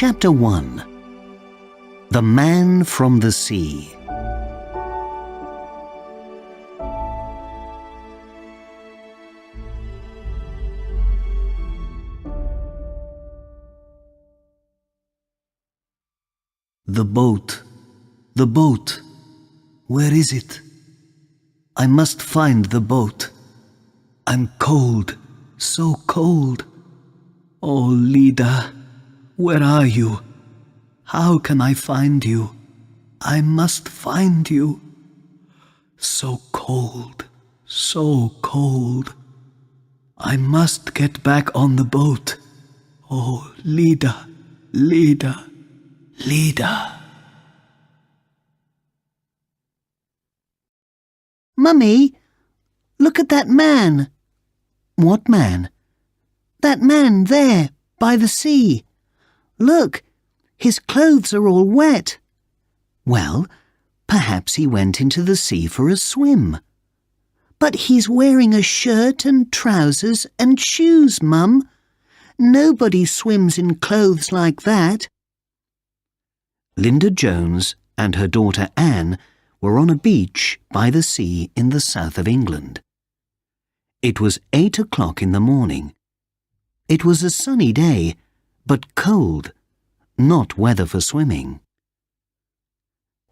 Chapter 1. The Man from the Sea. The boat, the boat. Where is it? I must find the boat. I'm cold, so cold. Oh, Lida, where are you? How can I find you? I must find you. So cold, so cold. I must get back on the boat. Oh, Lida, Lida, Lida. Mummy, look at that man. What man? That man there, by the sea. Look, his clothes are all wet. Well, perhaps he went into the sea for a swim. But he's wearing a shirt and trousers and shoes, Mum. Nobody swims in clothes like that. Linda Jones and her daughter Anne were on a beach by the sea in the south of England. It was 8 o'clock in the morning. It was a sunny day, but cold, not weather for swimming.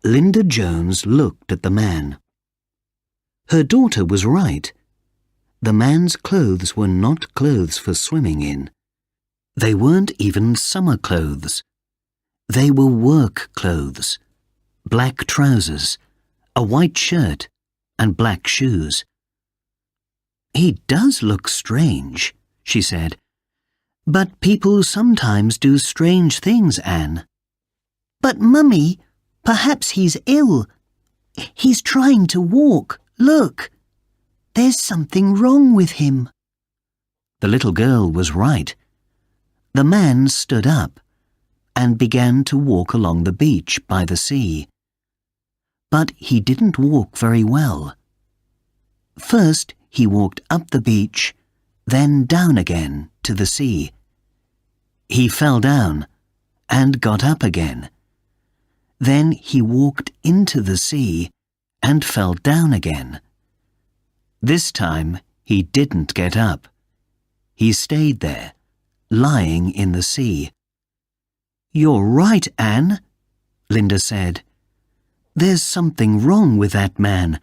Linda Jones looked at the man. Her daughter was right. The man's clothes were not clothes for swimming in. They weren't even summer clothes. They were work clothes, black trousers, a white shirt, and black shoes. He does look strange, she said. But people sometimes do strange things, Anne. But, Mummy, perhaps he's ill. He's trying to walk. Look. There's something wrong with him. The little girl was right. The man stood up and began to walk along the beach by the sea. But he didn't walk very well. First, he walked up the beach, then down again to the sea. He fell down and got up again. Then he walked into the sea and fell down again. This time he didn't get up. He stayed there, lying in the sea. "You're right, Anne," Linda said. "There's something wrong with that man.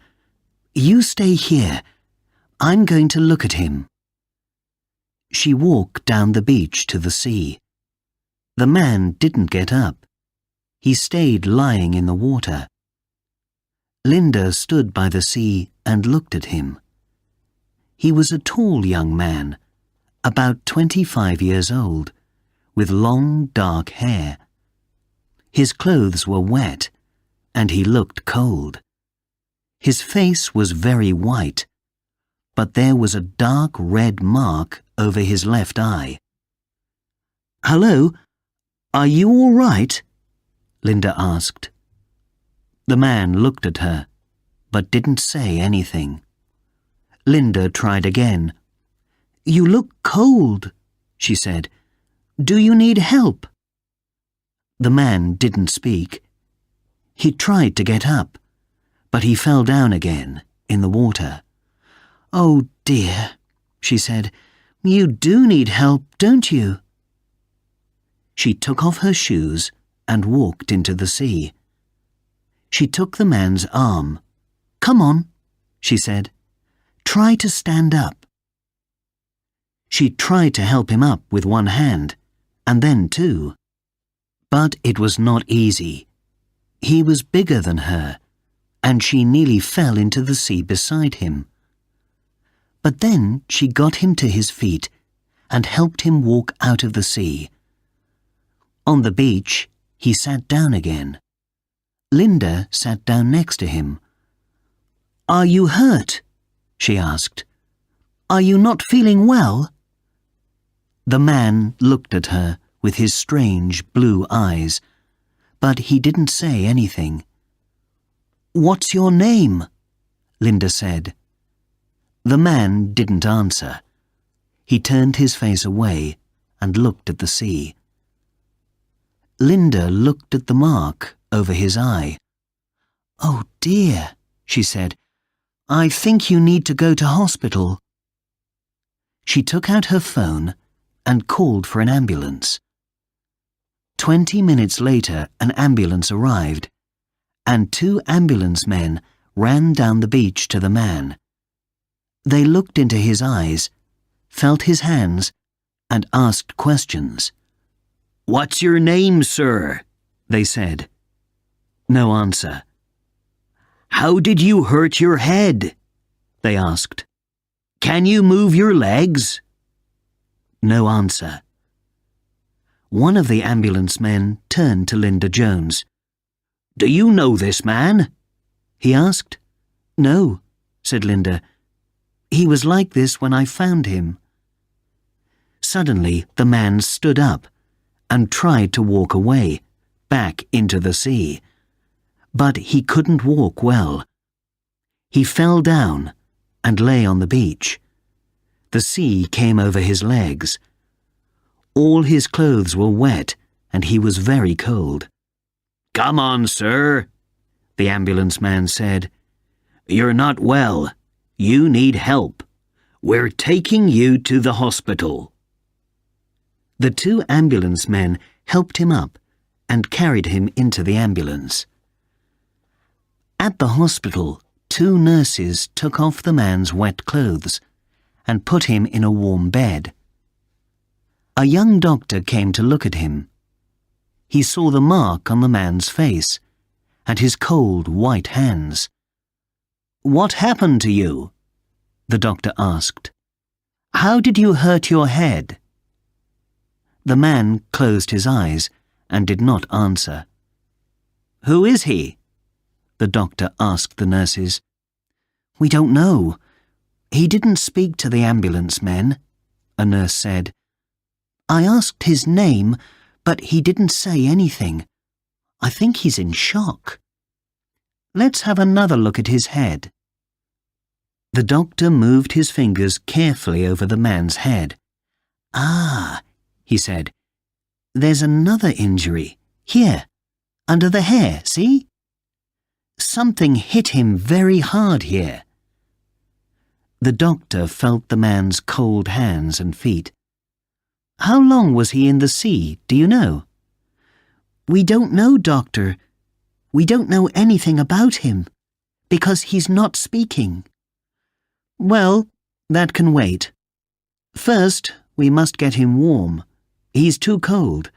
You stay here. I'm going to look at him." She walked down the beach to the sea. The man didn't get up. He stayed lying in the water. Linda stood by the sea and looked at him. He was a tall young man, about 25 years old, with long dark hair. His clothes were wet, and he looked cold. His face was very white, but there was a dark red mark over his left eye. "Hello, are you all right?" Linda asked. The man looked at her, but didn't say anything. Linda tried again. "You look cold," she said. "Do you need help?" The man didn't speak. He tried to get up, but he fell down again in the water. "Oh dear," she said. "You do need help, don't you?" She took off her shoes and walked into the sea. She took the man's arm. "Come on," she said. "Try to stand up." She tried to help him up with one hand, and then two. But it was not easy. He was bigger than her, and she nearly fell into the sea beside him. But then she got him to his feet and helped him walk out of the sea. On the beach, he sat down again. Linda sat down next to him. "Are you hurt?" she asked. "Are you not feeling well?" The man looked at her with his strange blue eyes, but he didn't say anything. "What's your name?" Linda said. The man didn't answer. He turned his face away and looked at the sea. Linda looked at the mark over his eye. "Oh dear," she said. "I think you need to go to hospital." She took out her phone and called for an ambulance. 20 minutes later, an ambulance arrived, and 2 ambulance men ran down the beach to the man. They looked into his eyes, felt his hands, and asked questions. "What's your name, sir?" they said. No answer. "How did you hurt your head?" they asked. "Can you move your legs?" No answer. One of the ambulance men turned to Linda Jones. "Do you know this man?" he asked. "No," said Linda. "He was like this when I found him." Suddenly the man stood up and tried to walk away, back into the sea. But he couldn't walk well. He fell down and lay on the beach. The sea came over his legs. All his clothes were wet and he was very cold. "Come on, sir," the ambulance man said. "You're not well. You need help. We're taking you to the hospital." The 2 ambulance men helped him up and carried him into the ambulance. At the hospital, 2 nurses took off the man's wet clothes and put him in a warm bed. A young doctor came to look at him. He saw the mark on the man's face and his cold white hands. "What happened to you?" the doctor asked. "How did you hurt your head?" The man closed his eyes and did not answer. "Who is he?" the doctor asked the nurses. "We don't know. He didn't speak to the ambulance men," a nurse said. "I asked his name, but he didn't say anything. I think he's in shock. Let's have another look at his head." The doctor moved his fingers carefully over the man's head. "Ah," he said, "there's another injury. Here, under the hair, see? Something hit him very hard here." The doctor felt the man's cold hands and feet. "How long was he in the sea, do you know?" "We don't know, doctor. We don't know anything about him, because he's not speaking." "Well, that can wait. First, we must get him warm. He's too cold.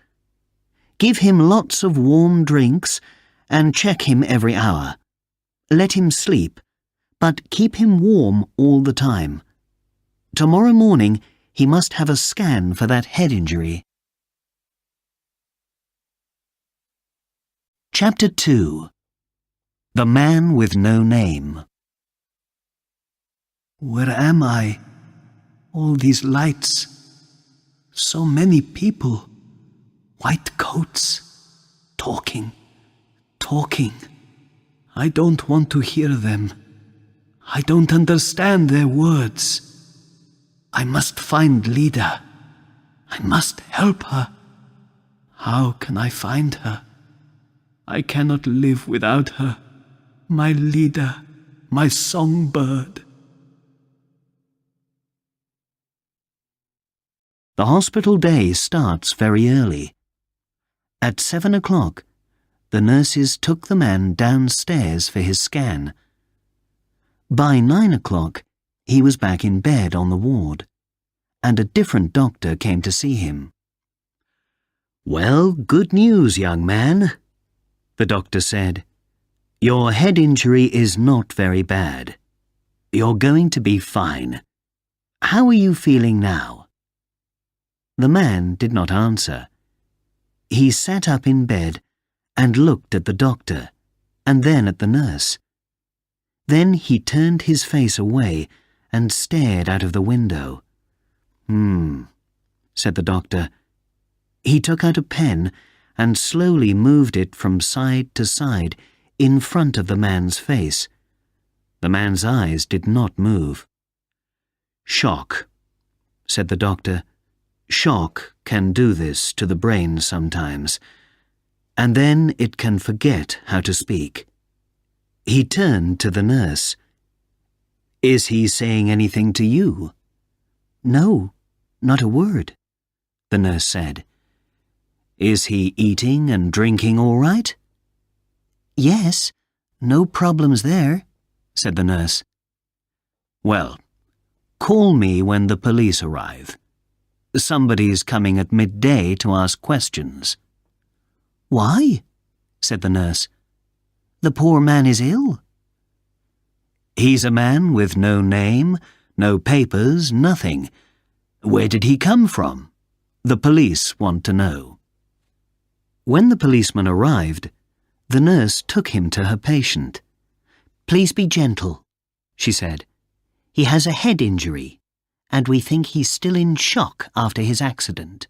Give him lots of warm drinks and check him every hour. Let him sleep, but keep him warm all the time. Tomorrow morning, he must have a scan for that head injury." Chapter 2. The Man with No Name. Where am I? All these lights. So many people. White coats. Talking. I don't want to hear them. I don't understand their words. I must find Lida. I must help her. How can I find her? I cannot live without her. My Lida, my songbird. The hospital day starts very early. At 7 o'clock, the nurses took the man downstairs for his scan. By 9 o'clock, he was back in bed on the ward, and a different doctor came to see him. "Well, good news, young man," the doctor said. "Your head injury is not very bad. You're going to be fine. How are you feeling now?" The man did not answer. He sat up in bed and looked at the doctor, and then at the nurse. Then he turned his face away and stared out of the window. Said the doctor. He took out a pen and slowly moved it from side to side in front of the man's face. The man's eyes did not move. "Shock," said the doctor. "Shock can do this to the brain sometimes. and then it can forget how to speak. He turned to the nurse. Is he saying anything to you? No, not a word, the nurse said. Is he eating and drinking all right? Yes, no problems there, said the nurse. Well, call me when the police arrive. Somebody's coming at midday to ask questions. Why? Said the nurse. The poor man is ill. He's a man with no name, no papers, nothing. Where did he come from? The police want to know. When the policeman arrived, the nurse took him to her patient. Please be gentle, she said. He has a head injury, and we think he's still in shock after his accident.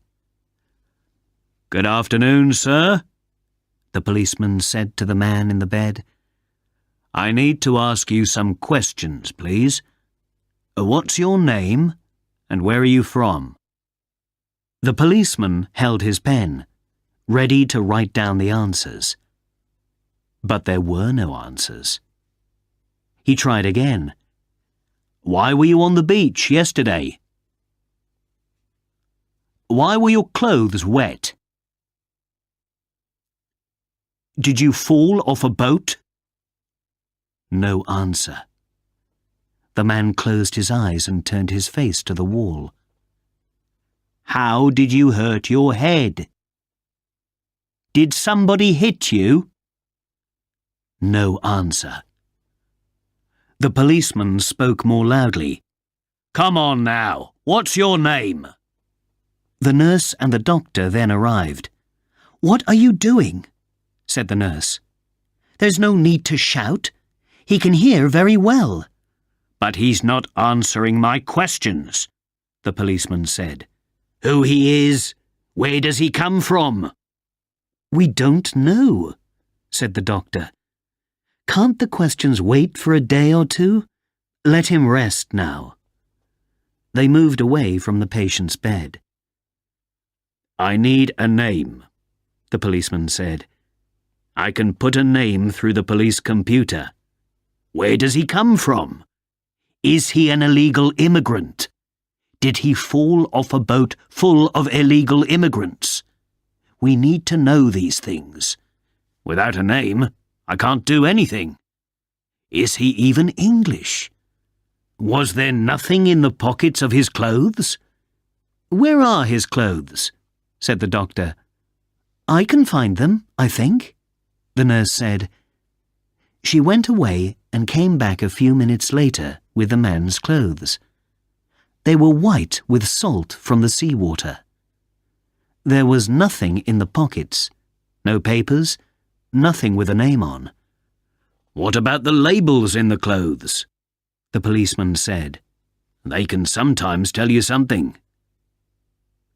Good afternoon, sir, the policeman said to the man in the bed. I need to ask you some questions, please. What's your name, and where are you from? The policeman held his pen, ready to write down the answers. But there were no answers. He tried again. Why were you on the beach yesterday? Why were your clothes wet? Did you fall off a boat? No answer. The man closed his eyes and turned his face to the wall. How did you hurt your head? Did somebody hit you? No answer. The policeman spoke more loudly. Come on now, what's your name? The nurse and the doctor then arrived. What are you doing? Said the nurse. There's no need to shout. He can hear very well. But he's not answering my questions, the policeman said. Who he is? Where does he come from? We don't know, said the doctor. Can't the questions wait for a day or two? Let him rest now. They moved away from the patient's bed. I need a name, the policeman said. I can put a name through the police computer. Where does he come from? Is he an illegal immigrant? Did he fall off a boat full of illegal immigrants? We need to know these things. Without a name, I can't do anything. Is he even English? Was there nothing in the pockets of his clothes? Where are his clothes? Said the doctor. I can find them, I think, the nurse said. She went away and came back a few minutes later with the man's clothes. They were white with salt from the seawater. There was nothing in the pockets, no papers, nothing with a name on. What about the labels in the clothes? The policeman said. They can sometimes tell you something.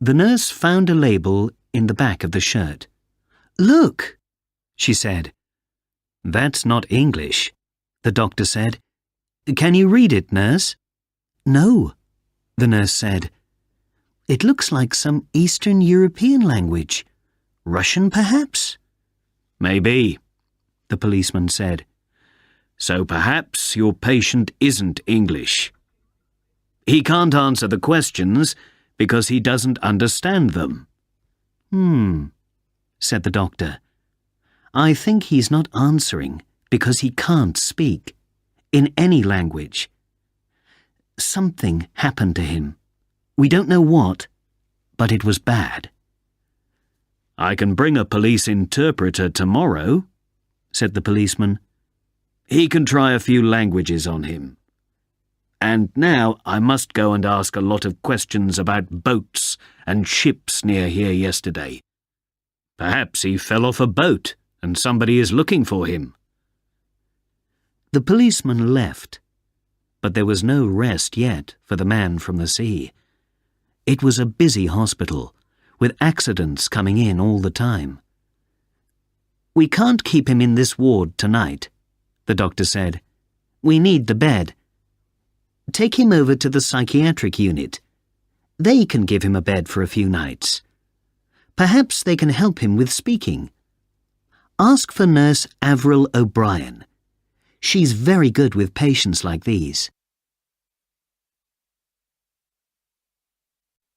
The nurse found a label in the back of the shirt. Look, she said. That's not English, the doctor said. Can you read it, nurse? No, the nurse said. It looks like some Eastern European language. Russian, perhaps? Maybe, the policeman said. So perhaps your patient isn't English. He can't answer the questions because he doesn't understand them. Said the doctor. I think he's not answering because he can't speak, in any language. Something happened to him. We don't know what, but it was bad. I can bring a police interpreter tomorrow, said the policeman. He can try a few languages on him. And now I must go and ask a lot of questions about boats and ships near here yesterday. Perhaps he fell off a boat and somebody is looking for him. The policeman left, but there was no rest yet for the man from the sea. It was a busy hospital, with accidents coming in all the time. We can't keep him in this ward tonight, the doctor said. We need the bed. Take him over to the psychiatric unit. They can give him a bed for a few nights. Perhaps they can help him with speaking. Ask for Nurse Avril O'Brien. She's very good with patients like these.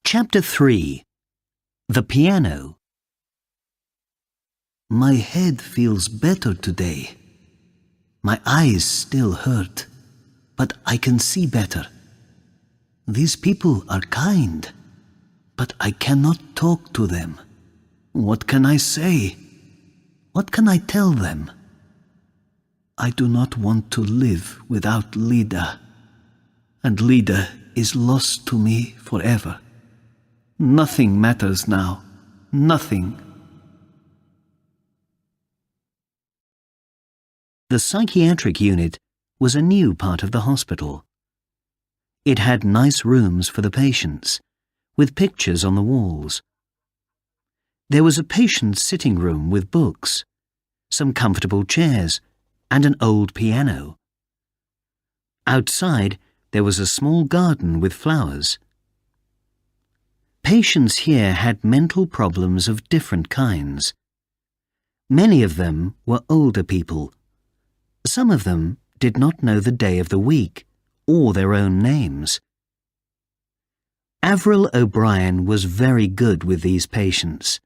Chapter 3. The Piano. My head feels better today. My eyes still hurt, but I can see better. These people are kind, but I cannot talk to them. What can I say? What can I tell them? I do not want to live without Lida, and Lida is lost to me forever. Nothing matters now. Nothing. The psychiatric unit was a new part of the hospital. It had nice rooms for the patients, with pictures on the walls. There was a patient's sitting room with books, some comfortable chairs, and an old piano. Outside, there was a small garden with flowers. Patients here had mental problems of different kinds. Many of them were older people. Some of them did not know the day of the week or their own names. Avril O'Brien was very good with these patients.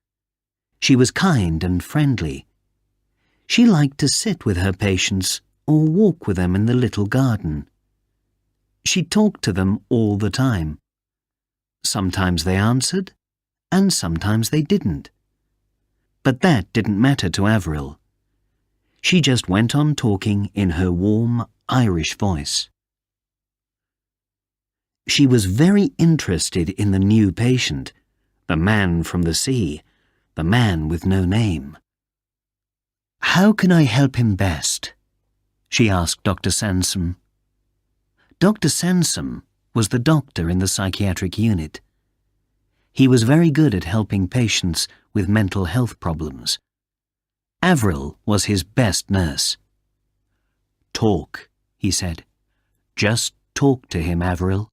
She was kind and friendly. She liked to sit with her patients or walk with them in the little garden. She talked to them all the time. Sometimes they answered, and sometimes they didn't. But that didn't matter to Avril. She just went on talking in her warm Irish voice. She was very interested in the new patient, the man from the sea, the man with no name. "How can I help him best?" she asked Dr. Sansom. Dr. Sansom was the doctor in the psychiatric unit. He was very good at helping patients with mental health problems. Avril was his best nurse. "Talk," he said. "Just talk to him, Avril.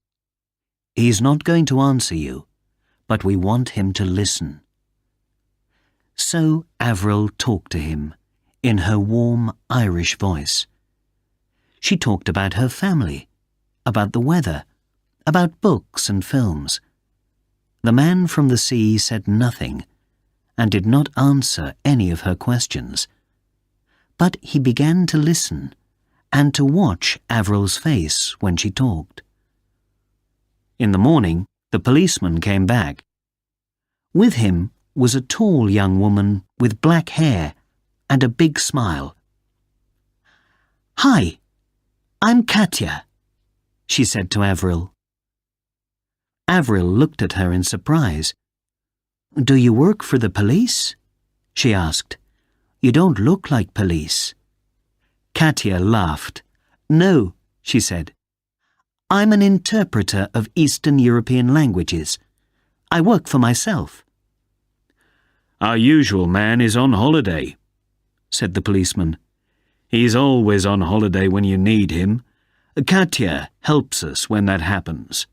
He's not going to answer you, but we want him to listen." So Avril talked to him, in her warm Irish voice. She talked about her family, about the weather, about books and films. The man from the sea said nothing, and did not answer any of her questions. But he began to listen, and to watch Avril's face when she talked. In the morning, the policeman came back. With him was a tall young woman with black hair and a big smile. "Hi, I'm Katya," she said to Avril. Avril looked at her in surprise. "Do you work for the police?" she asked. "You don't look like police." Katya laughed. "No," she said. "I'm an interpreter of Eastern European languages. I work for myself." "Our usual man is on holiday," said the policeman. "He's always on holiday when you need him. Katya helps us when that happens."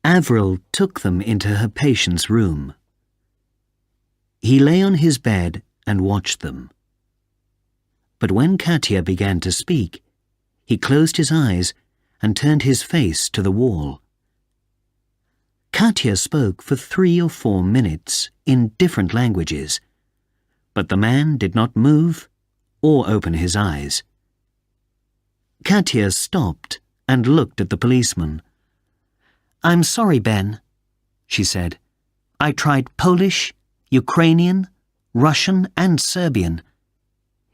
Avril took them into her patient's room. He lay on his bed and watched them. But when Katya began to speak, he closed his eyes and turned his face to the wall. Katya spoke for 3 or 4 minutes in different languages, but the man did not move or open his eyes. Katya stopped and looked at the policeman. "I'm sorry, Ben," she said. "I tried Polish, Ukrainian, Russian and Serbian.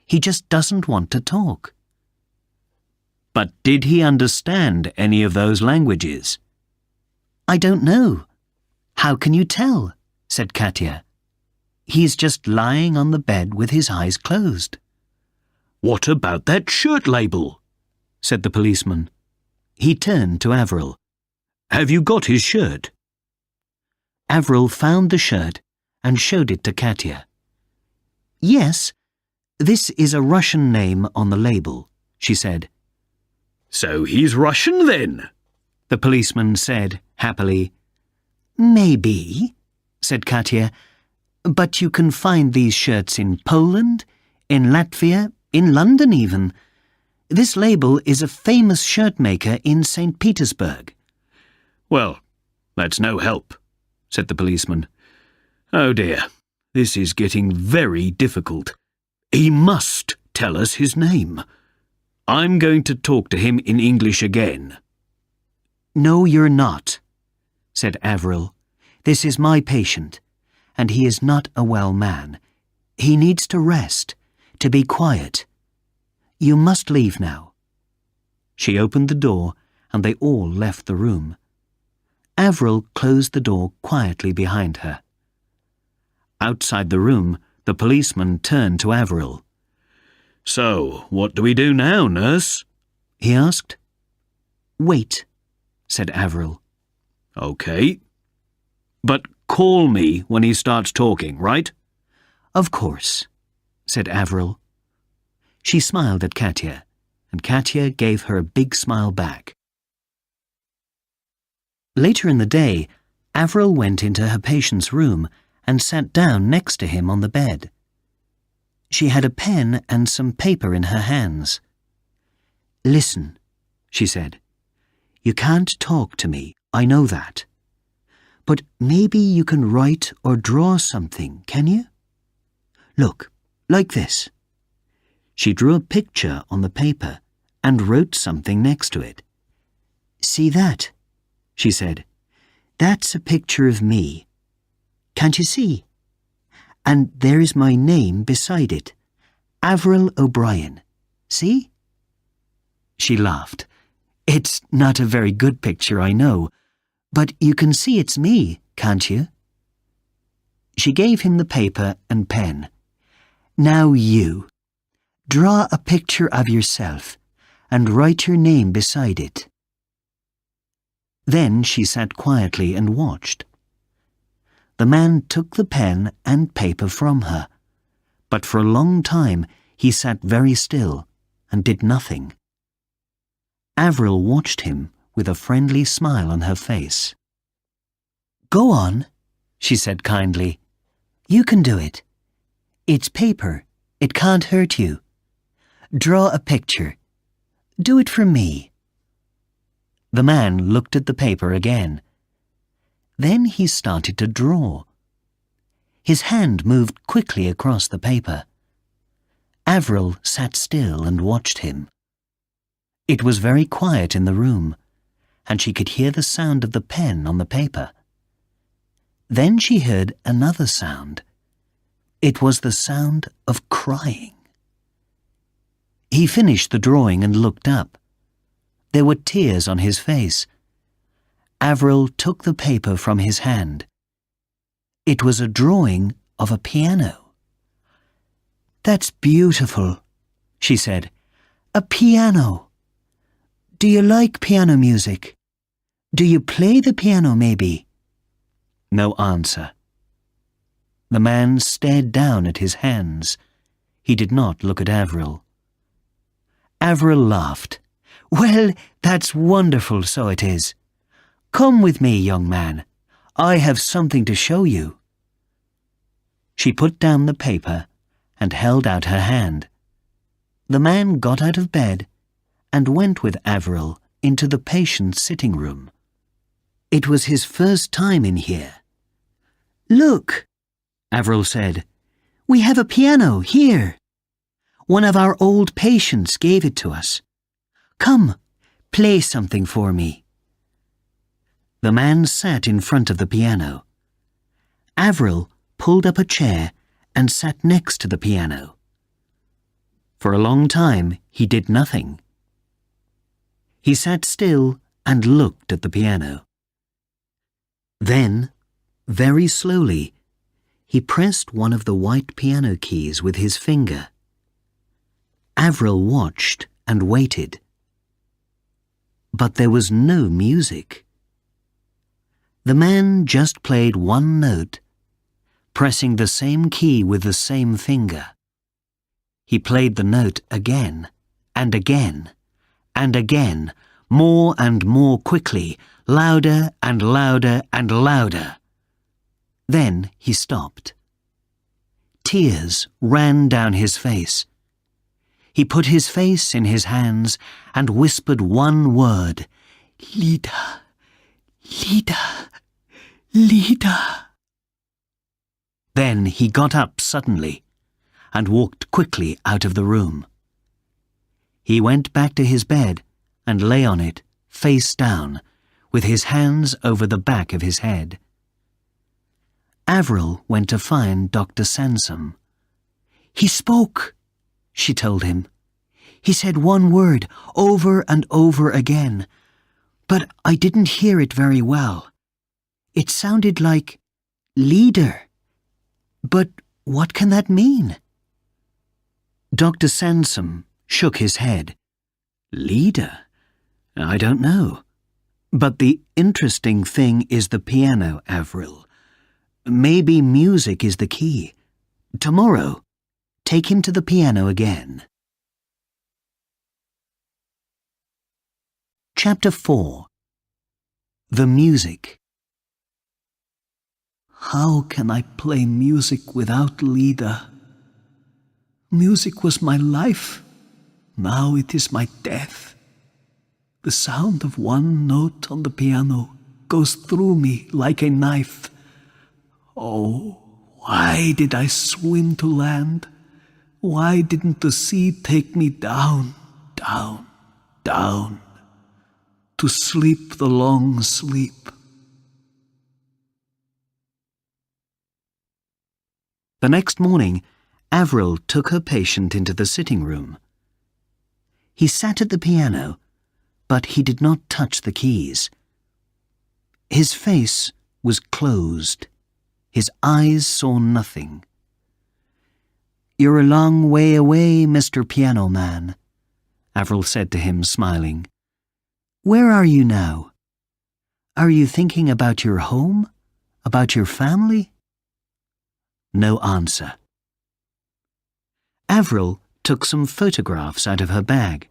He just doesn't want to talk." "But did he understand any of those languages?" "I don't know. How can you tell?" said Katya. "He's just lying on the bed with his eyes closed." "What about that shirt label?" said the policeman. He turned to Avril. "Have you got his shirt?" Avril found the shirt and showed it to Katya. "Yes, this is a Russian name on the label," she said. "So he's Russian then?" the policeman said happily. "Maybe," said Katya, "but you can find these shirts in Poland, in Latvia, in London even. This label is a famous shirt maker in St. Petersburg." "Well, that's no help," said the policeman. "Oh dear, this is getting very difficult. He must tell us his name. I'm going to talk to him in English again." "No, you're not," said Avril. "This is my patient, and he is not a well man. He needs to rest, to be quiet. You must leave now." She opened the door, and they all left the room. Avril closed the door quietly behind her. Outside the room, the policeman turned to Avril. "So, what do we do now, nurse?" he asked. "Wait," said Avril. "Okay. But call me when he starts talking, right?" "Of course," said Avril. She smiled at Katya, and Katya gave her a big smile back. Later in the day, Avril went into her patient's room and sat down next to him on the bed. She had a pen and some paper in her hands. "Listen," she said. "You can't talk to me, I know that. But maybe you can write or draw something, can you? Look, like this." She drew a picture on the paper and wrote something next to it. "See that?" she said. "That's a picture of me. Can't you see? And there is my name beside it, Avril O'Brien. See?" She laughed. "It's not a very good picture, I know, but you can see it's me, can't you?" She gave him the paper and pen. "Now you. Draw a picture of yourself and write your name beside it." Then she sat quietly and watched. The man took the pen and paper from her, but for a long time he sat very still and did nothing. Avril watched him with a friendly smile on her face. "Go on," she said kindly. "You can do it. It's paper. It can't hurt you. Draw a picture. Do it for me." The man looked at the paper again. Then he started to draw. His hand moved quickly across the paper. Avril sat still and watched him. It was very quiet in the room, and she could hear the sound of the pen on the paper. Then she heard another sound. It was the sound of crying. He finished the drawing and looked up. There were tears on his face. Avril took the paper from his hand. It was a drawing of a piano. "That's beautiful," she said. "A piano. Do you like piano music? Do you play the piano, maybe?" No answer. The man stared down at his hands. He did not look at Avril. Avril laughed. "Well, that's wonderful, so it is. Come with me, young man. I have something to show you." She put down the paper and held out her hand. The man got out of bed and went with Avril into the patient's sitting room. It was his first time in here. "Look," Avril said. "We have a piano here. One of our old patients gave it to us. Come, play something for me." The man sat in front of the piano. Avril pulled up a chair and sat next to the piano. For a long time he did nothing. He sat still and looked at the piano. Then, very slowly, he pressed one of the white piano keys with his finger. Avril watched and waited. But there was no music. The man just played one note, pressing the same key with the same finger. He played the note again, and again, and again, more and more quickly, louder and louder and louder. Then he stopped. Tears ran down his face. He put his face in his hands and whispered one word, "Lida, Lida, Lida." Then he got up suddenly and walked quickly out of the room. He went back to his bed and lay on it, face down, with his hands over the back of his head. Avril went to find Dr. Sansom. "He spoke," she told him. "He said one word over and over again, but I didn't hear it very well. It sounded like leader. But what can that mean?" Dr. Sansom shook his head. "Leader? I don't know. But the interesting thing is the piano, Avril. Maybe music is the key. Tomorrow, take him to the piano again." Chapter 4. The Music. How can I play music without Lida? Music was my life. Now it is my death. The sound of one note on the piano goes through me like a knife. Oh, why did I swim to land? Why didn't the sea take me down, down, down, to sleep the long sleep? The next morning, Avril took her patient into the sitting room. He sat at the piano, but he did not touch the keys. His face was closed. His eyes saw nothing. "You're a long way away, Mr. Piano Man," Avril said to him, smiling. "Where are you now? Are you thinking about your home? About your family?" No answer. Avril took some photographs out of her bag.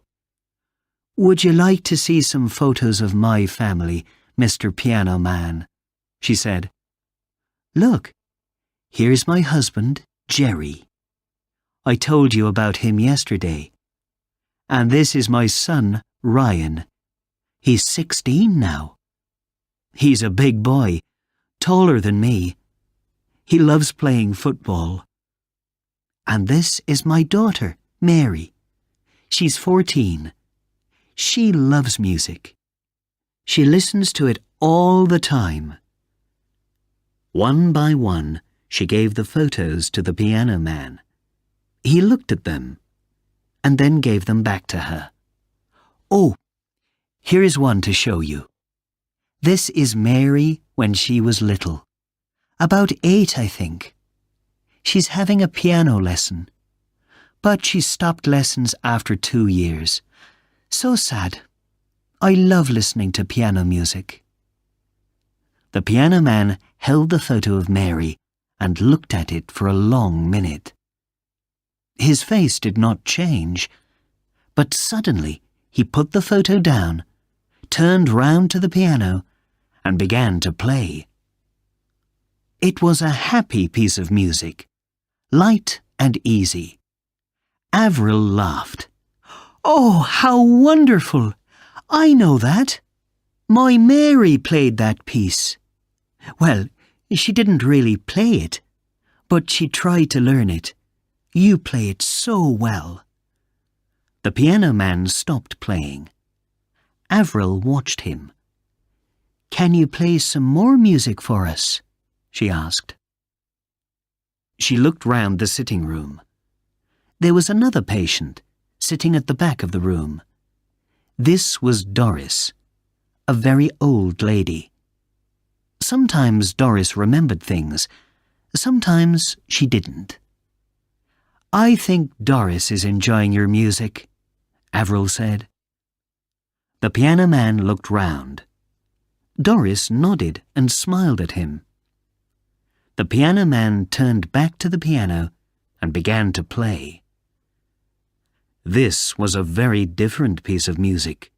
"Would you like to see some photos of my family, Mr. Piano Man?" she said. "Look, here's my husband, Jerry. I told you about him yesterday. And this is my son, Ryan. He's 16 now. He's a big boy, taller than me. He loves playing football. And this is my daughter, Mary. She's 14. She loves music. She listens to it all the time." One by one, she gave the photos to the piano man. He looked at them, and then gave them back to her. "Oh, here is one to show you. This is Mary when she was little. About 8, I think. She's having a piano lesson, but she stopped lessons after 2 years. So sad. I love listening to piano music." The piano man held the photo of Mary and looked at it for a long minute. His face did not change, but suddenly he put the photo down, turned round to the piano, and began to play. It was a happy piece of music, light and easy. Avril laughed. "Oh, how wonderful! I know that. My Mary played that piece. Well, she didn't really play it, but she tried to learn it. You play it so well." The piano man stopped playing. Avril watched him. "Can you play some more music for us?" she asked. She looked round the sitting room. There was another patient, sitting at the back of the room. This was Doris, a very old lady. Sometimes Doris remembered things, sometimes she didn't. "I think Doris is enjoying your music," Avril said. The piano man looked round. Doris nodded and smiled at him. The piano man turned back to the piano and began to play. This was a very different piece of music,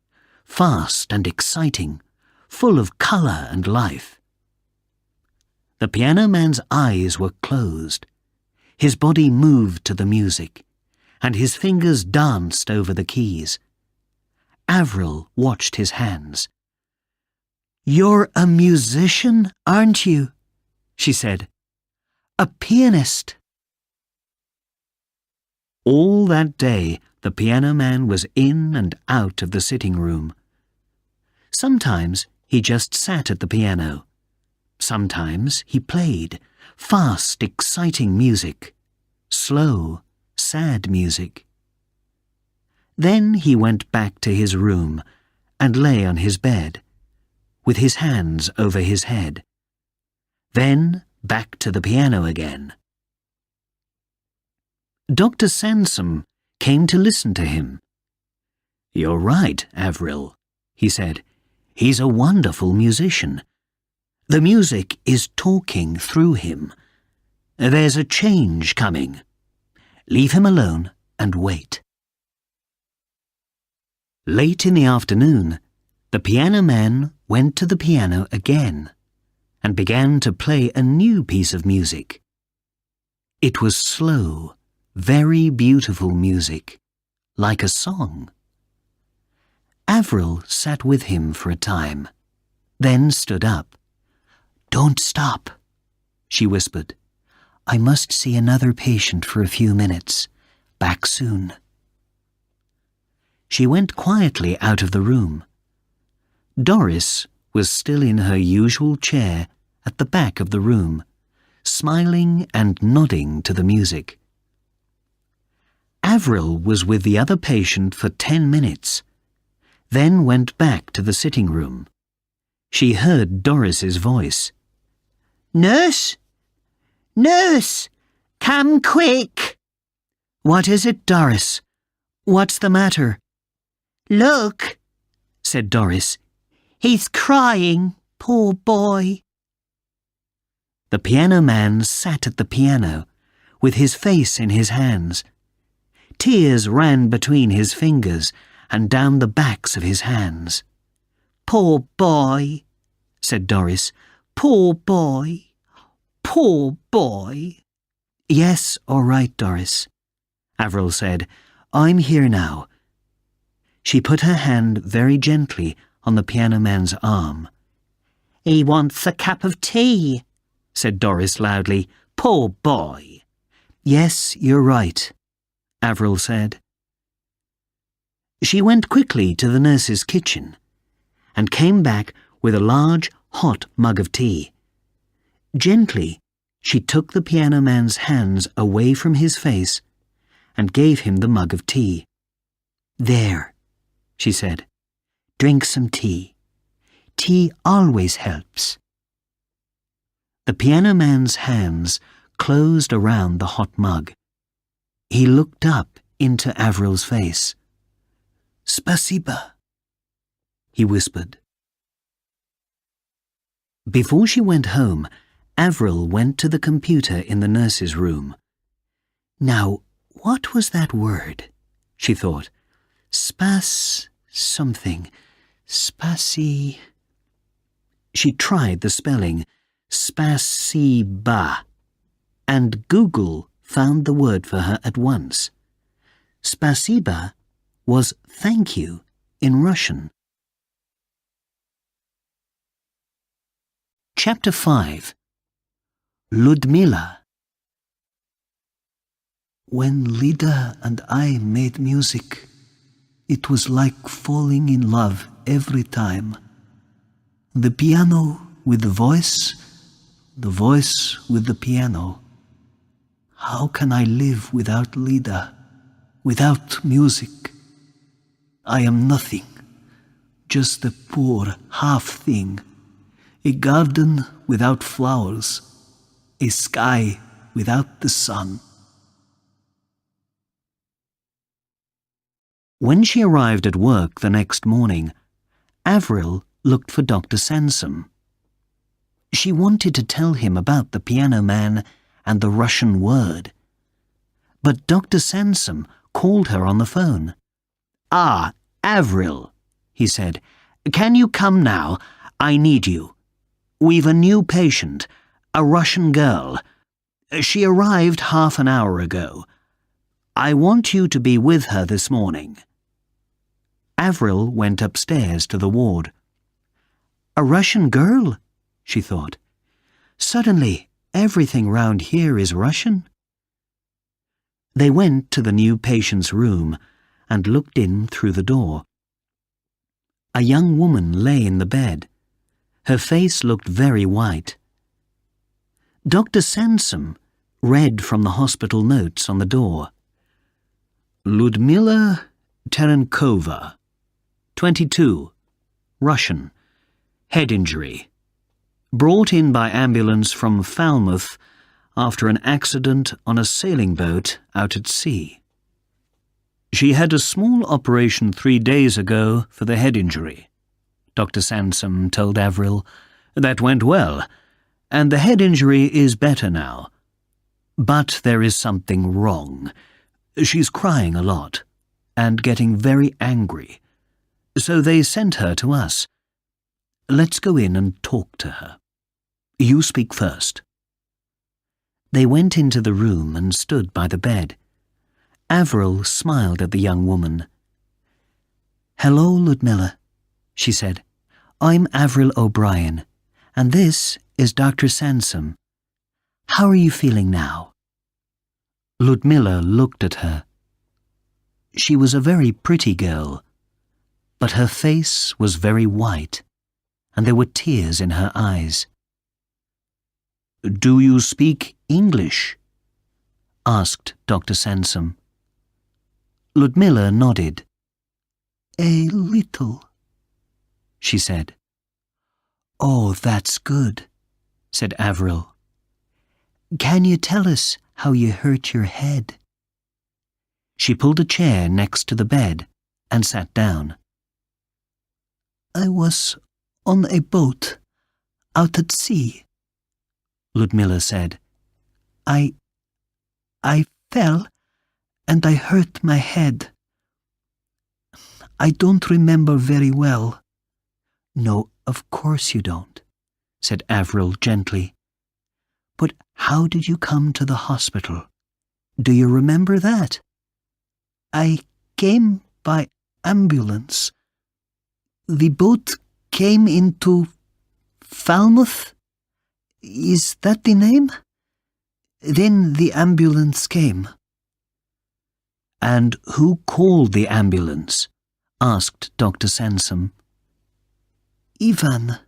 fast and exciting, full of colour and life. The piano man's eyes were closed. His body moved to the music, and his fingers danced over the keys. Avril watched his hands. "You're a musician, aren't you?" she said. "A pianist." All that day, the piano man was in and out of the sitting room. Sometimes he just sat at the piano. Sometimes he played fast, exciting music, slow, sad music. Then he went back to his room and lay on his bed, with his hands over his head. Then back to the piano again. Dr. Sansom came to listen to him. "You're right, Avril," he said. "He's a wonderful musician. The music is talking through him. There's a change coming. Leave him alone and wait." Late in the afternoon, the piano man went to the piano again and began to play a new piece of music. It was slow, very beautiful music, like a song. Avril sat with him for a time, then stood up. "Don't stop," she whispered. "I must see another patient for a few minutes. Back soon." She went quietly out of the room. Doris was still in her usual chair at the back of the room, smiling and nodding to the music. Avril was with the other patient for 10 minutes, then went back to the sitting room. She heard Doris's voice. "Nurse! Nurse! Come quick!" "What is it, Doris? What's the matter?" "Look," said Doris. "He's crying, poor boy." The piano man sat at the piano, with his face in his hands. Tears ran between his fingers and down the backs of his hands. "Poor boy," said Doris. "Poor boy. Poor boy." "Yes, all right, Doris," Avril said. "I'm here now." She put her hand very gently on the piano man's arm. "He wants a cup of tea," said Doris loudly. "Poor boy." "Yes, you're right," Avril said. She went quickly to the nurse's kitchen and came back with a large, hot mug of tea. Gently, she took the piano man's hands away from his face and gave him the mug of tea. "There," she said. "Drink some tea. Tea always helps." The piano man's hands closed around the hot mug. He looked up into Avril's face. "Spasiba," he whispered. Before she went home, Avril went to the computer in the nurse's room. Now, what was that word? She thought. Something. Spasi... She tried the spelling, Spasiba, and Google found the word for her at once. Spasiba was thank you in Russian. Chapter 5. Ludmila. When Lida and I made music, it was like falling in love every time. The piano with the voice with the piano. How can I live without Lida, without music? I am nothing, just a poor half thing, a garden without flowers, a sky without the sun. When she arrived at work the next morning, Avril looked for Dr. Sansom. She wanted to tell him about the piano man and the Russian word. But Dr. Sansom called her on the phone. "Ah, Avril," he said, "can you come now? I need you. We've a new patient, a Russian girl. She arrived half an hour ago. I want you to be with her this morning." Avril went upstairs to the ward. "A Russian girl?" she thought. "Suddenly, everything round here is Russian." They went to the new patient's room and looked in through the door. A young woman lay in the bed. Her face looked very white. Dr. Sansom read from the hospital notes on the door. "Ludmila Terenkova, 22, Russian, head injury. Brought in by ambulance from Falmouth after an accident on a sailing boat out at sea. She had a small operation 3 days ago for the head injury," Dr. Sansom told Avril. "That went well, and the head injury is better now. But there is something wrong. She's crying a lot, and getting very angry. So they sent her to us. Let's go in and talk to her. You speak first." They went into the room and stood by the bed. Avril smiled at the young woman. "Hello, Ludmilla," she said. "I'm Avril O'Brien, and this is Dr. Sansom. How are you feeling now?" Ludmilla looked at her. She was a very pretty girl, but her face was very white, and there were tears in her eyes. "Do you speak English?" asked Dr. Sansom. Ludmilla nodded. "A little," she said. "Oh, that's good," said Avril. "Can you tell us how you hurt your head?" She pulled a chair next to the bed and sat down. "I was on a boat out at sea," Ludmilla said. I fell and I hurt my head. I don't remember very well." "No, of course you don't," said Avril gently. "But how did you come to the hospital? Do you remember that?" "I came by ambulance. The boat came into Falmouth. Is that the name? Then the ambulance came." "And who called the ambulance?" asked Dr. Sansom. "Ivan."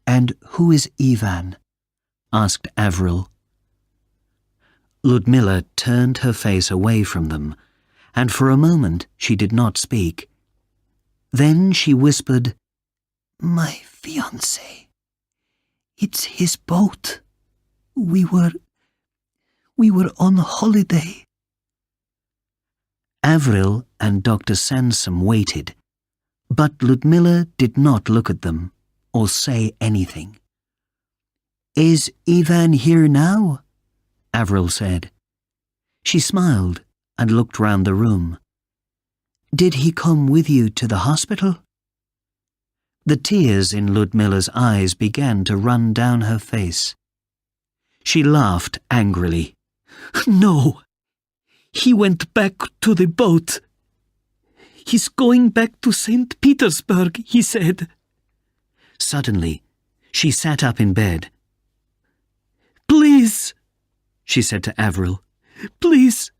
"And who is Ivan?" asked Avril. Ludmilla turned her face away from them, and for a moment she did not speak. Then she whispered, "My fiancé. It's his boat. We were on holiday." Avril and Dr. Sansom waited, but Ludmilla did not look at them or say anything. "Is Ivan here now?" Avril said. She smiled and looked round the room. "Did he come with you to the hospital?" The tears in Ludmilla's eyes began to run down her face. She laughed angrily. "No, he went back to the boat. He's going back to St. Petersburg, he said." Suddenly, she sat up in bed. "Please," she said to Avril, "please,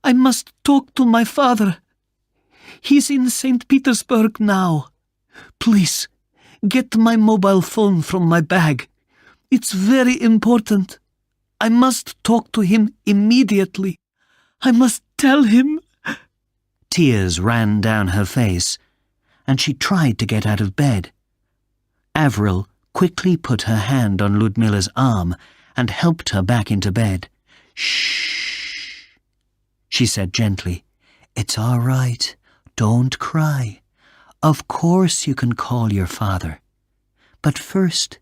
I must talk to my father. He's in St. Petersburg now. Please, get my mobile phone from my bag. It's very important. I must talk to him immediately. I must tell him." Tears ran down her face, and she tried to get out of bed. Avril quickly put her hand on Ludmilla's arm and helped her back into bed. "Shh," she said gently. "It's all right. Don't cry. Of course you can call your father. But first,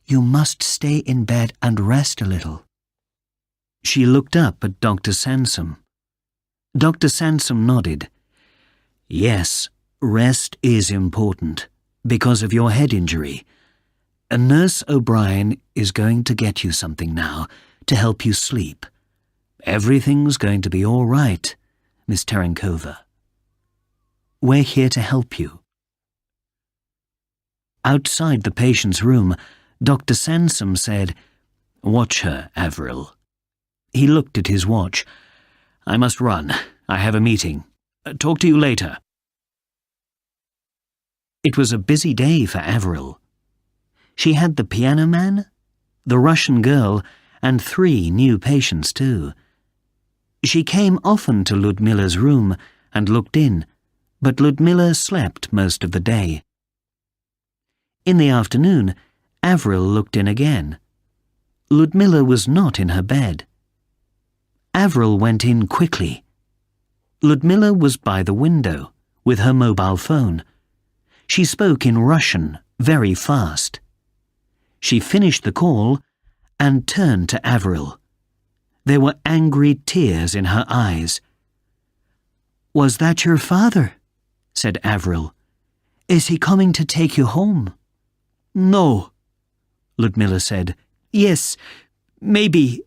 you must stay in bed and rest a little." She looked up at Dr. Sansom. Dr. Sansom nodded. "Yes, rest is important, because of your head injury. Nurse O'Brien is going to get you something now, to help you sleep. Everything's going to be all right, Miss Terenkova. We're here to help you." Outside the patient's room, Dr. Sansom said, "Watch her, Avril." He looked at his watch. "I must run. I have a meeting. Talk to you later." It was a busy day for Avril. She had the piano man, the Russian girl, and 3 new patients too. She came often to Ludmila's room and looked in, but Ludmila slept most of the day. In the afternoon, Avril looked in again. Ludmila was not in her bed. Avril went in quickly. Ludmila was by the window, with her mobile phone. She spoke in Russian, very fast. She finished the call and turned to Avril. There were angry tears in her eyes. "Was that your father?" said Avril. "Is he coming to take you home?" "No," Ludmila said. "Yes, maybe.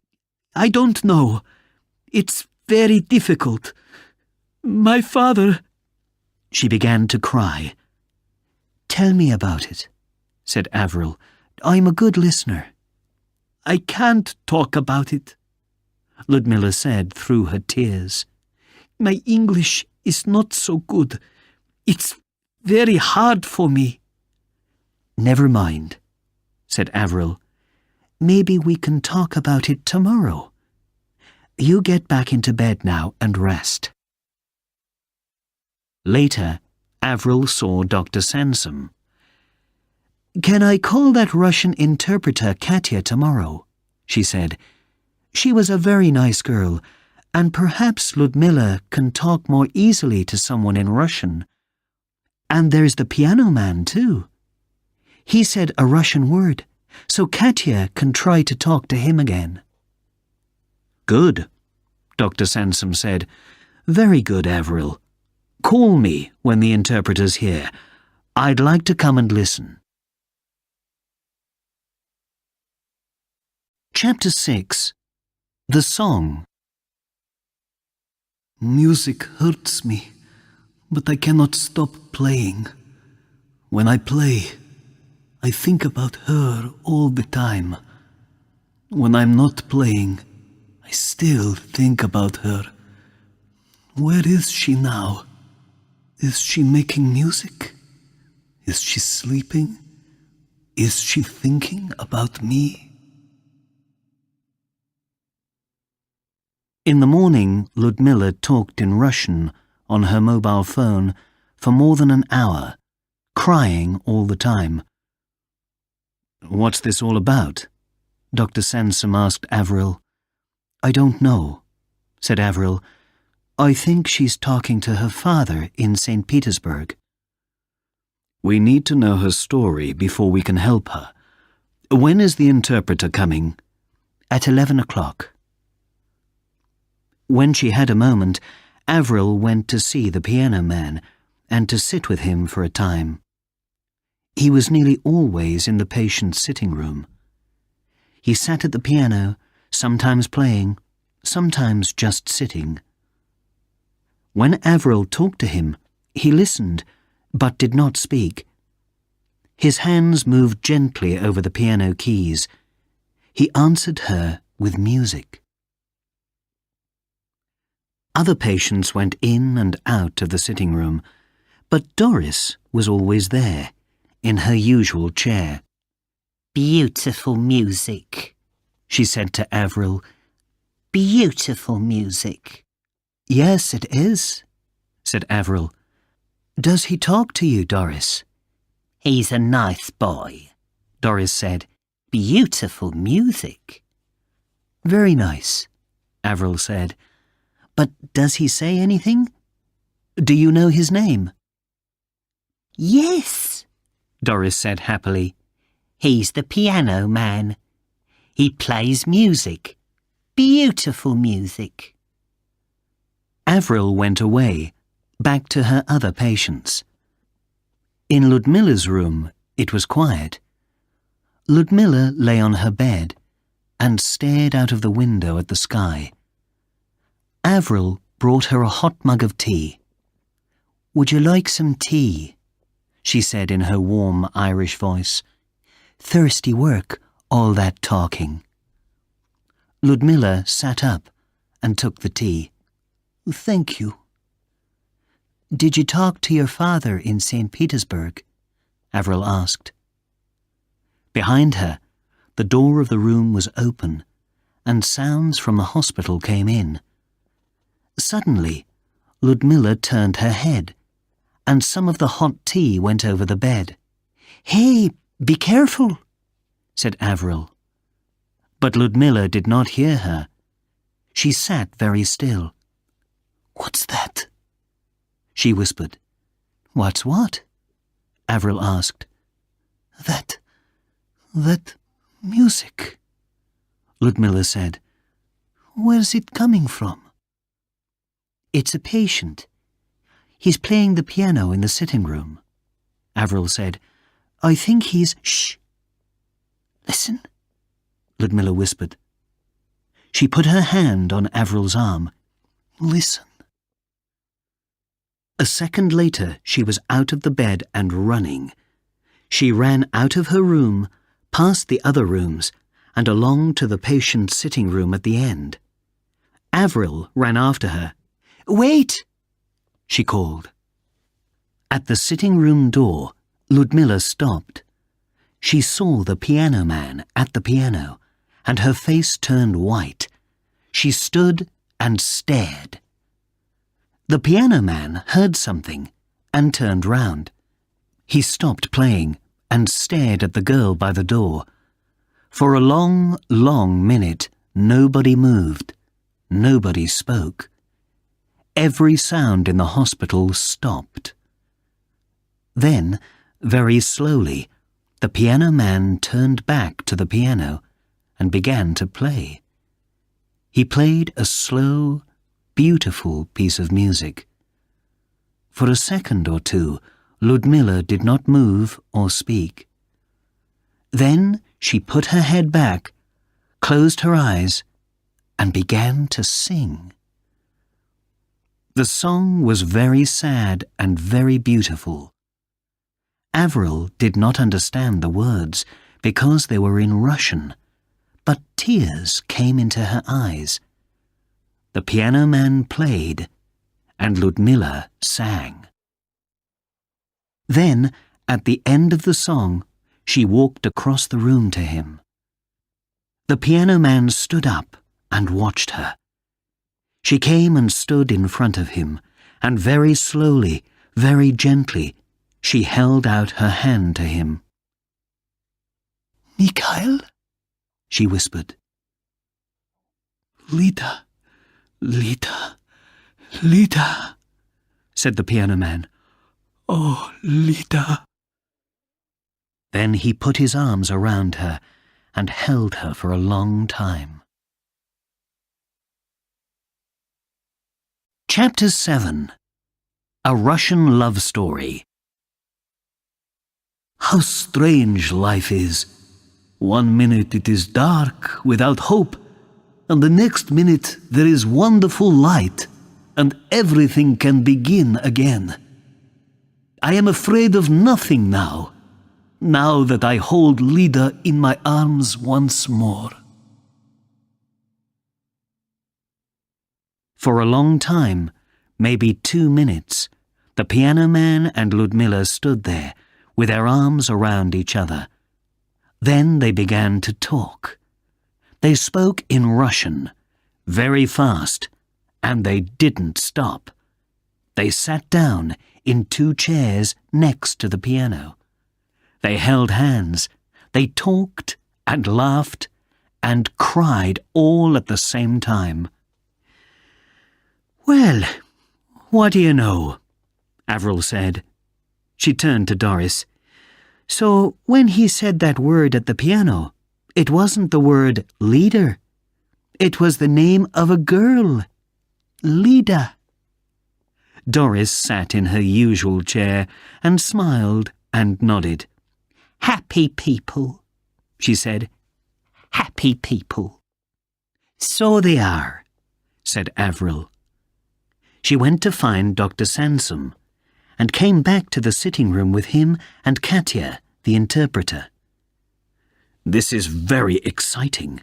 I don't know. It's very difficult. My father—" She began to cry. "Tell me about it," said Avril. "I'm a good listener." "I can't talk about it," Ludmila said through her tears. "My English is not so good. It's very hard for me." "Never mind," said Avril. "Maybe we can talk about it tomorrow. You get back into bed now and rest." Later, Avril saw Dr. Sansom. "Can I call that Russian interpreter Katya tomorrow?" she said. "She was a very nice girl, and perhaps Ludmila can talk more easily to someone in Russian. And there's the piano man, too. He said a Russian word, so Katya can try to talk to him again." "Good," Dr. Sansom said. "Very good, Avril. Call me when the interpreter's here. I'd like to come and listen." Chapter 6. The Song. Music hurts me, but I cannot stop playing. When I play, I think about her all the time. When I'm not playing, I still think about her. Where is she now? Is she making music? Is she sleeping? Is she thinking about me? In the morning, Ludmila talked in Russian on her mobile phone for more than an hour, crying all the time. "What's this all about?" Dr. Sansom asked Avril. "I don't know," said Avril. "I think she's talking to her father in St. Petersburg." "We need to know her story before we can help her. When is the interpreter coming?" "At 11 o'clock. When she had a moment, Avril went to see the piano man and to sit with him for a time. He was nearly always in the patient's sitting room. He sat at the piano, sometimes playing, sometimes just sitting. When Avril talked to him, he listened, but did not speak. His hands moved gently over the piano keys. He answered her with music. Other patients went in and out of the sitting room, but Doris was always there, in her usual chair. "Beautiful music," she said to Avril. "Beautiful music." "Yes, it is," said Avril. "Does he talk to you, Doris?" "He's a nice boy," Doris said. "Beautiful music." "Very nice," Avril said. "But does he say anything? Do you know his name?" "Yes," Doris said happily. "He's the piano man. He plays music. Beautiful music." Avril went away, back to her other patients. In Ludmila's room, it was quiet. Ludmila lay on her bed. and stared out of the window at the sky. Avril brought her a hot mug of tea. "Would you like some tea?" she said in her warm Irish voice. "Thirsty work, all that talking." Ludmilla sat up and took the tea. "Thank you." "Did you talk to your father in St. Petersburg?" Avril asked. Behind her, the door of the room was open, and sounds from the hospital came in. Suddenly, Ludmilla turned her head, and some of the hot tea went over the bed. "Hey, be careful," said Avril. But Ludmilla did not hear her. She sat very still. "What's that?" she whispered. "What's what?" Avril asked. That music," Ludmilla said. "Where's it coming from?" "It's a patient. He's playing the piano in the sitting room," Avril said. "I think he's—" "Shh! Listen," Ludmilla whispered. She put her hand on Avril's arm. "Listen." A second later, she was out of the bed and running. She ran out of her room, past the other rooms, and along to the patient's sitting room at the end. Avril ran after her. "Wait!" she called. At the sitting room door, Ludmilla stopped. She saw the piano man at the piano, and her face turned white. She stood and stared. The piano man heard something and turned round. He stopped playing and stared at the girl by the door. For a long, long minute, nobody moved. Nobody spoke. Every sound in the hospital stopped. Then, very slowly, the piano man turned back to the piano and began to play. He played a slow, beautiful piece of music. For a second or two, Ludmilla did not move or speak. Then she put her head back, closed her eyes, and began to sing. The song was very sad and very beautiful. Avril did not understand the words because they were in Russian, but tears came into her eyes. The piano man played, and Ludmilla sang. Then, at the end of the song, she walked across the room to him. The piano man stood up and watched her. She came and stood in front of him, and very slowly, very gently, she held out her hand to him. "Mikhail?" she whispered. "Lida, Lida, Lida," said the piano man. "Oh, Lida." Then he put his arms around her and held her for a long time. Chapter 7. A Russian Love Story. How strange life is. 1 minute it is dark, without hope, and the next minute there is wonderful light, and everything can begin again. I am afraid of nothing now that I hold Lida in my arms once more. For a long time, maybe 2 minutes, the piano man and Ludmilla stood there, with their arms around each other. Then they began to talk. They spoke in Russian, very fast, and they didn't stop. They sat down in 2 chairs next to the piano. They held hands, they talked and laughed and cried all at the same time. "Well, what do you know?" Avril said. She turned to Doris. "So when he said that word at the piano, it wasn't the word leader. It was the name of a girl. Lida." Doris sat in her usual chair and smiled and nodded. "Happy people," she said. happy people. So they are, said Avril. She went to find Dr. Sansom and came back to the sitting room with him and Katya, the interpreter. This is very exciting,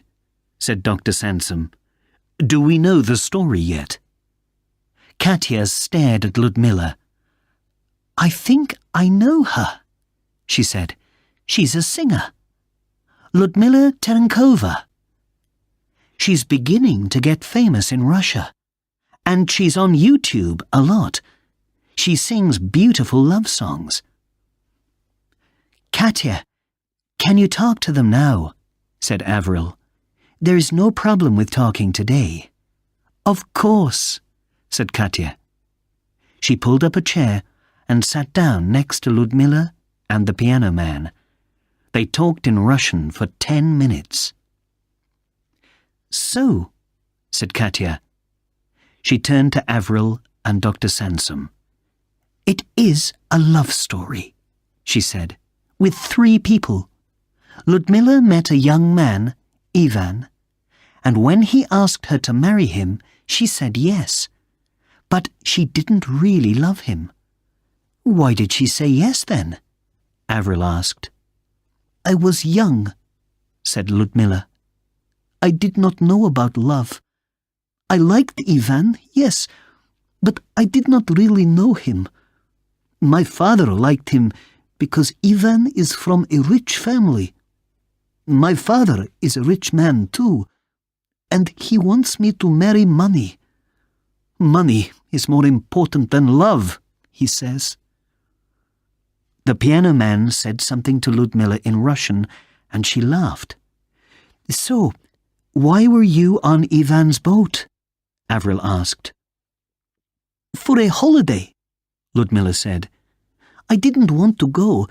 said Dr. Sansom. Do we know the story yet? Katya stared at Ludmilla. I think I know her, she said. She's a singer. Ludmilla Terenkova. She's beginning to get famous in Russia, and she's on YouTube a lot. She sings beautiful love songs. Katya, can you talk to them now? Said Avril. There's no problem with talking today. Of course, said Katya. She pulled up a chair and sat down next to Ludmilla and the piano man. They talked in Russian for 10 minutes. So, said Katya. She turned to Avril and Dr. Sansom. It is a love story, she said, with 3 people. Ludmilla met a young man, Ivan, and when he asked her to marry him, she said yes. But she didn't really love him. Why did she say yes then? Avril asked. I was young, said Ludmilla. I did not know about love. I liked Ivan, yes, but I did not really know him. My father liked him because Ivan is from a rich family. My father is a rich man too, and he wants me to marry money. Money is more important than love, he says. The piano man said something to Ludmilla in Russian, and she laughed. So, why were you on Ivan's boat? Avril asked. For a holiday, Ludmilla said. I didn't want to go,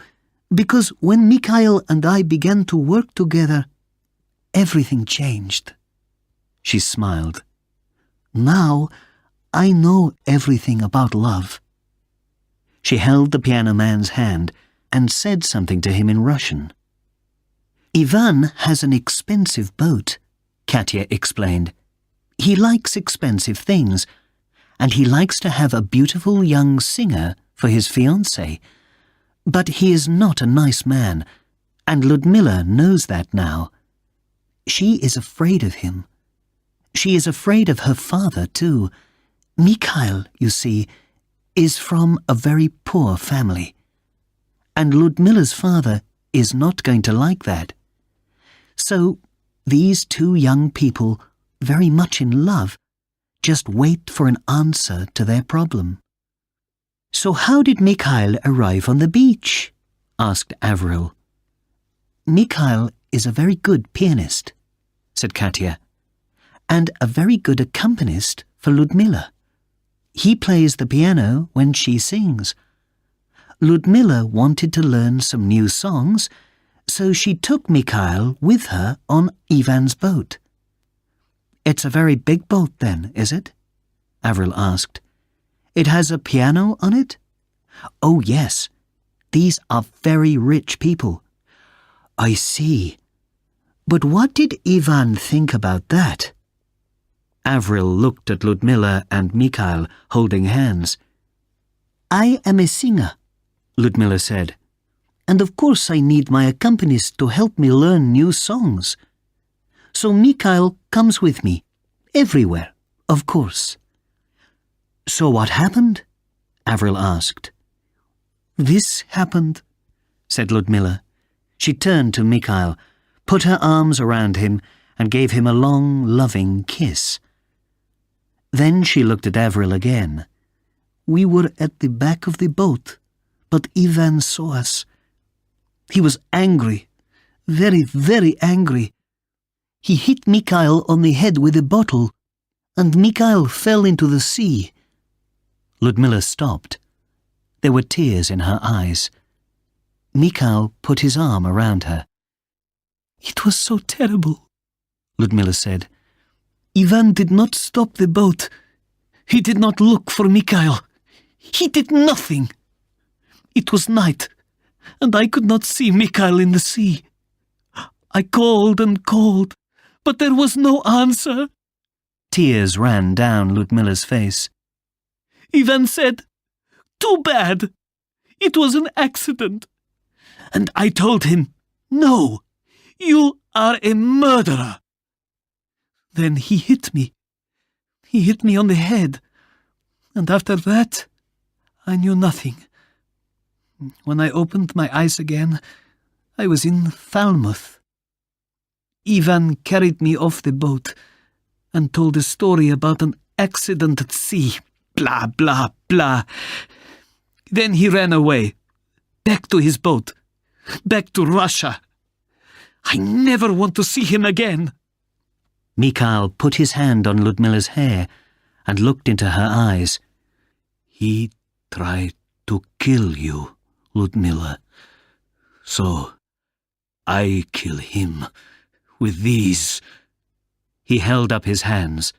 because when Mikhail and I began to work together, everything changed. She smiled. Now, I know everything about love. She held the piano man's hand and said something to him in Russian. Ivan has an expensive boat, Katya explained. He likes expensive things, and he likes to have a beautiful young singer for his fiancée. But he is not a nice man, and Ludmilla knows that now. She is afraid of him. She is afraid of her father, too. Mikhail, you see, is from a very poor family. And Ludmilla's father is not going to like that. So, these 2 young people, very much in love, just wait for an answer to their problem. So how did Mikhail arrive on the beach? Asked Avril. Mikhail is a very good pianist, said Katya, and a very good accompanist for Ludmilla. He plays the piano when she sings. Ludmilla wanted to learn some new songs, so she took Mikhail with her on Ivan's boat. It's a very big boat then, is it? Avril asked. It has a piano on it? Oh, yes. These are very rich people. I see. But what did Ivan think about that? Avril looked at Ludmilla and Mikhail holding hands. I am a singer, Ludmilla said, and of course I need my accompanist to help me learn new songs. So Mikhail comes with me, everywhere, of course. So what happened? Avril asked. This happened, said Ludmilla. She turned to Mikhail, put her arms around him, and gave him a long, loving kiss. Then she looked at Avril again. We were at the back of the boat, but Ivan saw us. He was angry, very, very angry. He hit Mikhail on the head with a bottle, and Mikhail fell into the sea. Ludmilla stopped. There were tears in her eyes. Mikhail put his arm around her. It was so terrible, Ludmilla said. Ivan did not stop the boat. He did not look for Mikhail. He did nothing. It was night, and I could not see Mikhail in the sea. I called and called, but there was no answer. Tears ran down Ludmila's face. Ivan said, "Too bad. It was an accident." And I told him, "No, you are a murderer." Then he hit me. He hit me on the head. And after that, I knew nothing. When I opened my eyes again, I was in Falmouth. Ivan carried me off the boat and told a story about an accident at sea. Blah, blah, blah. Then he ran away, back to his boat, back to Russia. I never want to see him again. Mikhail put his hand on Ludmila's hair and looked into her eyes. He tried to kill you, Ludmila. So I kill him with these. He held up his hands.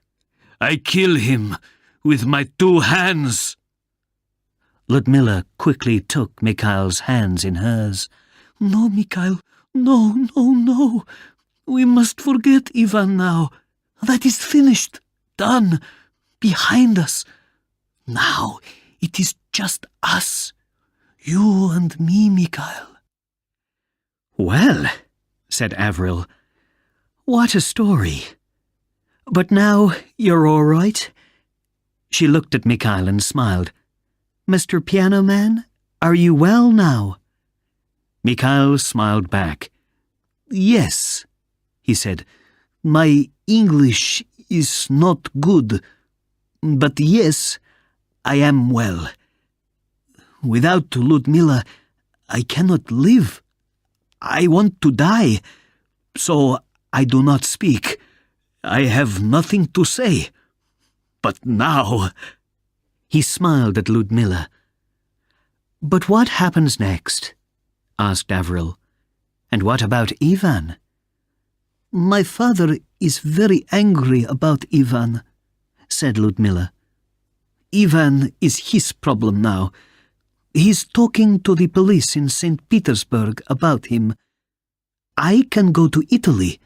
I kill him with my 2 hands. Ludmila quickly took Mikhail's hands in hers. No, Mikhail, no, no, no. We must forget Ivan now. That is finished, done, behind us. Now it is just us, you and me, Mikhail. Well, said Avril, what a story. But now you're all right? She looked at Mikhail and smiled. Mr. Piano Man, are you well now? Mikhail smiled back. Yes, he said. My English is not good, but yes, I am well. Without Ludmila, I cannot live. I want to die, so I do not speak. I have nothing to say. But now... He smiled at Ludmila. But what happens next? Asked Avril. And what about Ivan? My father is very angry about Ivan, said Ludmila. Ivan is his problem now. He's talking to the police in St. Petersburg about him. I can go to Italy,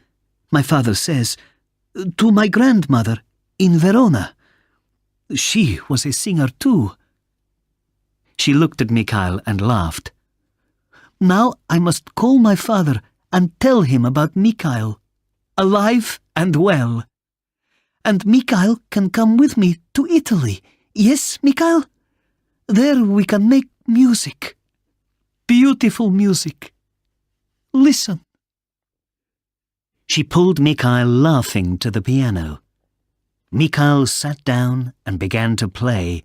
my father says, to my grandmother in Verona. She was a singer too. She looked at Mikhail and laughed. Now I must call my father and tell him about Mikhail, alive and well. And Mikhail can come with me to Italy. Yes, Mikhail? There we can make music. Beautiful music. Listen. She pulled Mikhail laughing to the piano. Mikhail sat down and began to play,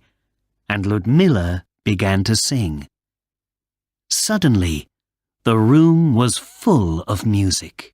and Ludmila began to sing. Suddenly, the room was full of music.